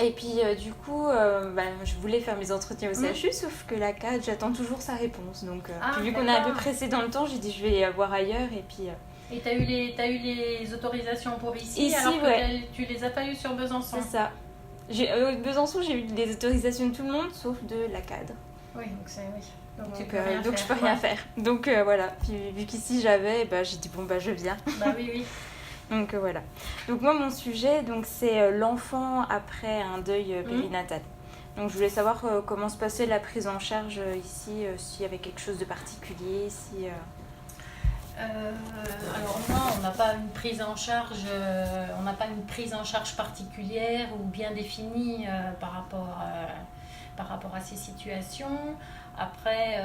Et puis du coup, je voulais faire mes entretiens au CHU, sauf que la CAD, j'attends toujours sa réponse. Donc, puis vu qu'on est un peu pressé dans le temps, j'ai dit je vais voir ailleurs. Et puis, Et t'as eu les autorisations pour ici alors que ouais. tu les as pas eues sur Besançon. C'est ça. Besançon, j'ai eu les autorisations de tout le monde, sauf de la CAD. Oui, donc c'est oui. Donc je peux rien faire. Donc voilà. Puis vu qu'ici j'avais, j'ai dit bon je viens. Bah oui. Donc voilà. Donc moi mon sujet c'est l'enfant après un deuil périnatal. Donc je voulais savoir comment se passait la prise en charge ici, s'il y avait quelque chose de particulier, si. Alors non, on n'a pas une prise en charge, particulière ou bien définie par rapport à ces situations. Après,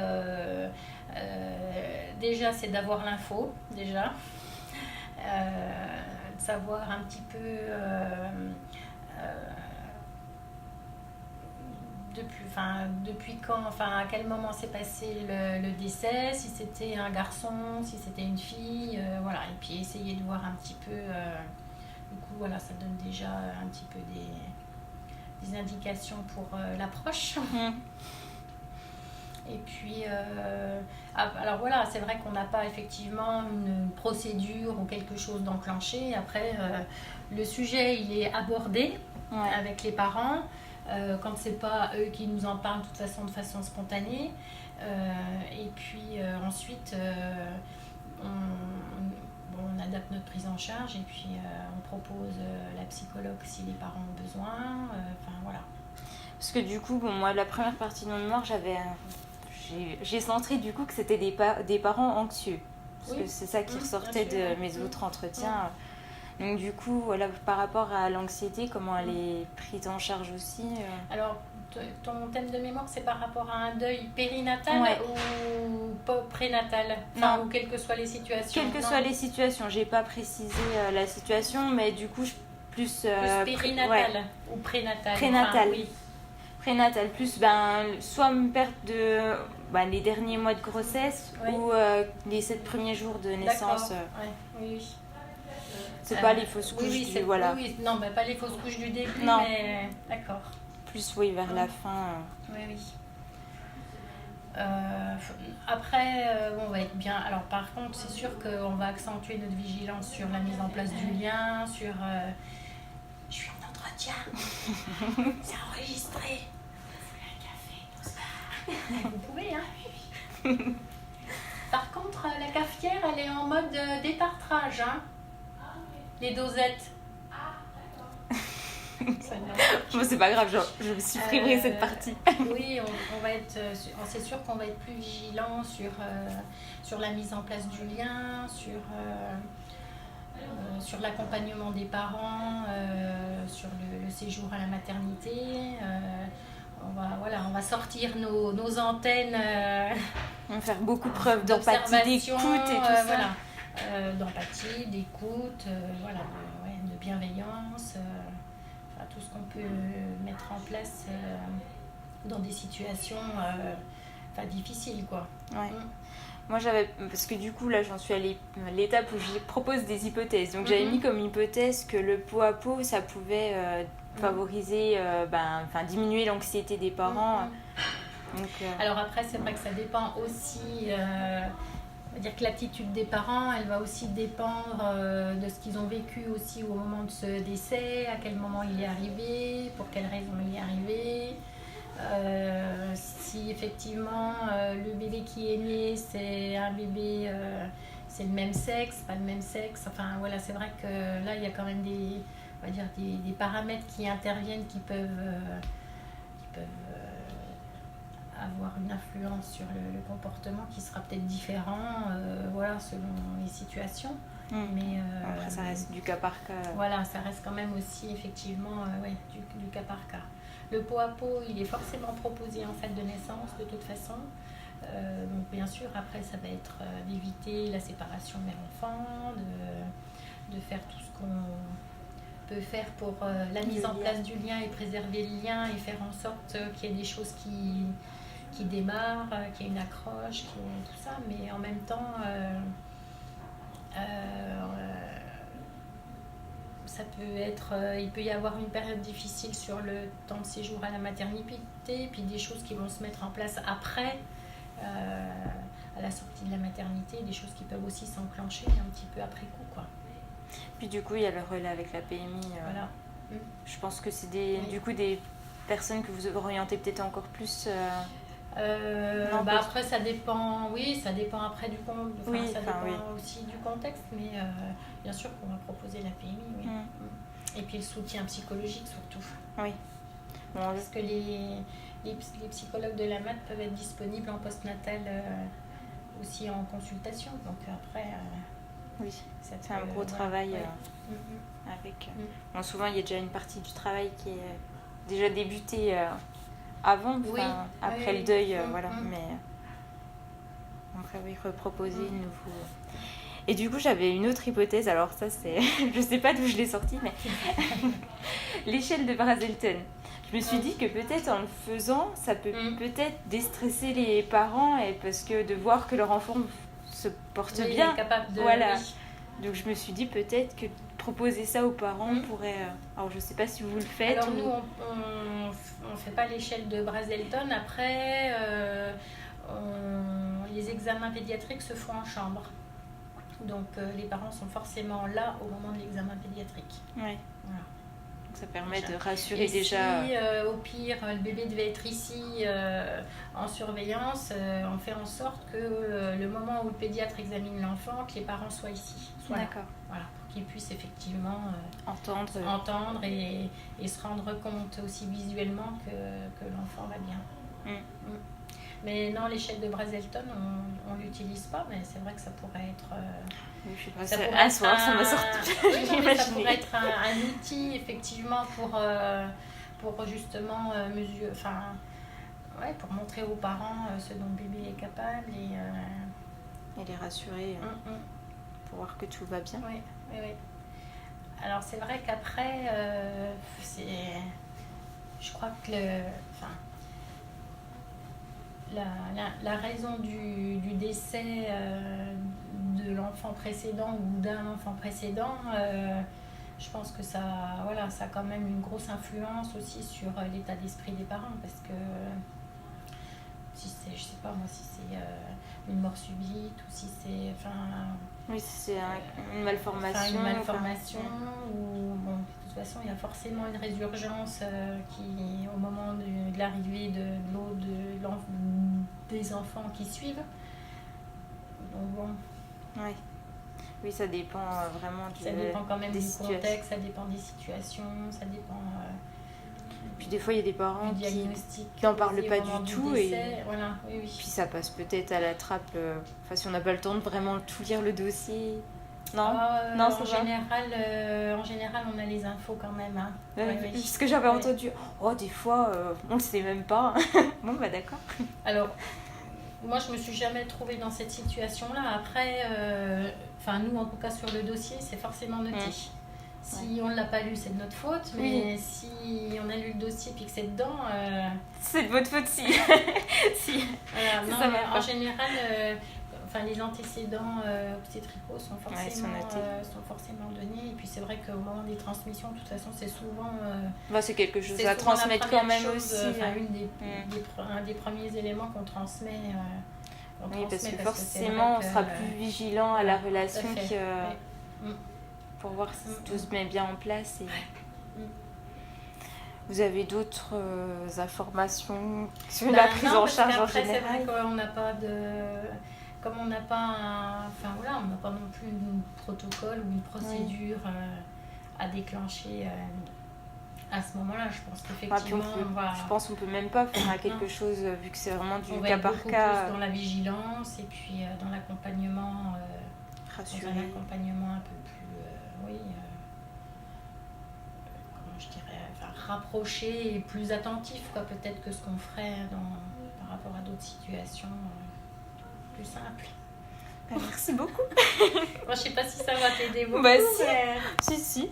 déjà c'est d'avoir l'info déjà. De savoir un petit peu depuis quand, à quel moment s'est passé le décès, si c'était un garçon, si c'était une fille, voilà. Et puis essayer de voir un petit peu, du coup voilà, ça donne déjà un petit peu des indications pour l'approche. Et puis, alors voilà, c'est vrai qu'on n'a pas effectivement une procédure ou quelque chose d'enclenché. Après, le sujet, il est abordé avec les parents. Quand c'est pas eux qui nous en parlent, de façon spontanée. Et puis ensuite, on adapte notre prise en charge et puis on propose la psychologue si les parents ont besoin. Voilà. Parce que du coup, moi, la première partie de mon mémoire, j'ai senti du coup que c'était des parents anxieux. Parce que c'est ça qui ressortait de mes autres entretiens. Donc du coup, voilà, par rapport à l'anxiété, comment elle est prise en charge aussi Alors, ton thème de mémoire, c'est par rapport à un deuil périnatal ou prénatal, ou quelles que soient les situations. Quelles que soient les situations, j'ai pas précisé la situation, mais du coup, plus périnatal ou prénatal. Prénatal. Oui. Prénatal, plus soit une perte de les derniers mois de grossesse ou les 7 premiers jours de naissance. Oui. C'est pas les fausses couches du voilà. Oui, non, pas les fausses couches du début, non. Mais d'accord. Plus vers la fin. Oui. Après, on va être bien. Alors par contre, c'est sûr qu'on va accentuer notre vigilance sur la mise en place du lien, sur. Je suis en entretien. C'est enregistré. Vous voulez un café, tout ça. Vous pouvez, hein. Par contre, la cafetière, elle est en mode détartrage, hein. Les dosettes. Bon, c'est pas grave, je me suis supprimerai cette partie. Oui, on va être, c'est sûr qu'on va être plus vigilant sur la mise en place du lien, sur l'accompagnement des parents, sur le séjour à la maternité. On va sortir nos antennes. On va faire beaucoup preuve d'empathie, d'écoute et tout ça. Voilà. D'empathie, d'écoute, de bienveillance. Tout ce qu'on peut mettre en place dans des situations difficiles, quoi. Ouais. Moi parce que du coup là j'en suis à l'étape où je propose des hypothèses. Donc j'avais mis comme hypothèse que le pot à pot ça pouvait favoriser, diminuer l'anxiété des parents. Donc, alors après c'est vrai que ça dépend aussi. On va dire que l'attitude des parents, elle va aussi dépendre de ce qu'ils ont vécu aussi au moment de ce décès, à quel moment il est arrivé, pour quelles raisons il est arrivé. Si effectivement le bébé qui est né, c'est un bébé, c'est le même sexe, pas le même sexe. C'est vrai que là, il y a quand même des paramètres qui interviennent qui peuvent avoir une influence sur le comportement qui sera peut-être différent selon les situations. Mais après ça reste du cas par cas. Voilà, ça reste quand même aussi effectivement du cas par cas. Le pot à pot, il est forcément proposé en salle de naissance de toute façon. Donc bien sûr, après ça va être d'éviter la séparation mère-enfant, de faire tout ce qu'on peut faire pour la mise en place du lien et préserver le lien et faire en sorte qu'il y ait des choses qui démarrent, qu'il y ait une accroche, qu'il y ait tout ça, mais en même temps ça peut être, il peut y avoir une période difficile sur le temps de séjour à la maternité, puis des choses qui vont se mettre en place après, à la sortie de la maternité, des choses qui peuvent aussi s'enclencher un petit peu après coup, quoi. Puis du coup, il y a le relais avec la PMI. Voilà. Je pense que c'est du coup des personnes que vous orientez peut-être encore plus. Après, ça dépend. Oui, ça dépend après du contexte. Oui, ça dépend aussi du contexte, mais bien sûr qu'on va proposer la PMI. Oui. Et puis le soutien psychologique surtout. Oui. Bon, parce que les psychologues de la MAT peuvent être disponibles en postnatal aussi en consultation. Donc après. Oui, c'est un gros travail avec. Bon, souvent, il y a déjà une partie du travail qui est déjà débutée avant, après le deuil, voilà. Mais après, oui, reproposer une nouveau. Et du coup, j'avais une autre hypothèse. Alors ça, c'est, je sais pas d'où je l'ai sortie, mais l'échelle de Brazelton. Je me suis dit que peut-être en le faisant, ça peut peut-être déstresser les parents, et parce que de voir que leur enfant se porte bien, est capable de, voilà. Donc je me suis dit peut-être que proposer ça aux parents pourrait. Alors je sais pas si vous le faites. Alors nous on fait pas l'échelle de Brazelton. Après les examens pédiatriques se font en chambre. Donc les parents sont forcément là au moment de l'examen pédiatrique. Oui. Voilà. Ça permet de rassurer et déjà. Si au pire le bébé devait être ici en surveillance, on fait en sorte que le moment où le pédiatre examine l'enfant, que les parents soient ici. D'accord. Voilà, pour qu'ils puissent effectivement entendre et se rendre compte aussi visuellement que l'enfant va bien. Mais non, l'échelle de Brazelton, on l'utilise pas, mais c'est vrai que ça pourrait être... un soir, ça m'a sorti. Ça pourrait être un outil, effectivement, pour justement mesurer... pour montrer aux parents ce dont le bébé est capable et les rassurer pour voir que tout va bien. Oui. Alors, c'est vrai qu'après, je crois que la raison du décès de l'enfant précédent ou d'un enfant précédent, je pense que ça a quand même une grosse influence aussi sur l'état d'esprit des parents, parce que si c'est une mort subite ou si c'est oui, c'est une malformation. Ou bon, de toute façon il y a forcément une résurgence qui au moment de l'arrivée des enfants qui suivent. Donc bon. Oui, ça dépend vraiment ça dépend quand même du contexte, ça dépend des situations, ça dépend. Puis des fois il y a des parents qui n'en parlent pas du tout puis ça passe peut-être à la trappe. Si on n'a pas le temps de vraiment tout lire le dossier. Non, en général, on a les infos quand même. Ce que j'avais entendu, des fois, on ne le sait même pas. Bon, d'accord. Alors, moi, je me suis jamais trouvée dans cette situation-là. Après, nous, en tout cas, sur le dossier, c'est forcément noté. Si on ne l'a pas lu, c'est de notre faute. Mais si on a lu le dossier et que c'est dedans... c'est de votre faute, si. Voilà, en général... les antécédents obstétricaux sont forcément donnés. Et puis c'est vrai qu'au moment des transmissions, de toute façon, c'est souvent... c'est quelque chose à transmettre quand même aussi. Un des premiers éléments qu'on transmet. Parce que forcément, on sera plus vigilant à la relation pour voir si tout se met bien en place. Vous avez d'autres informations sur la prise en charge en général? C'est vrai qu'on n'a pas de... Comme on n'a pas on n'a pas non plus un protocole ou une procédure à déclencher à ce moment-là. Je pense qu'effectivement... Je pense qu'on ne peut même pas faire quelque chose, vu que c'est vraiment du cas par beaucoup cas. Plus dans la vigilance et puis dans l'accompagnement, rassuré. Dans un accompagnement un peu plus... comment je dirais, rapproché et plus attentif, peut-être que ce qu'on ferait par rapport à d'autres situations plus simples. Merci beaucoup. Moi, je sais pas si ça va t'aider beaucoup. Si.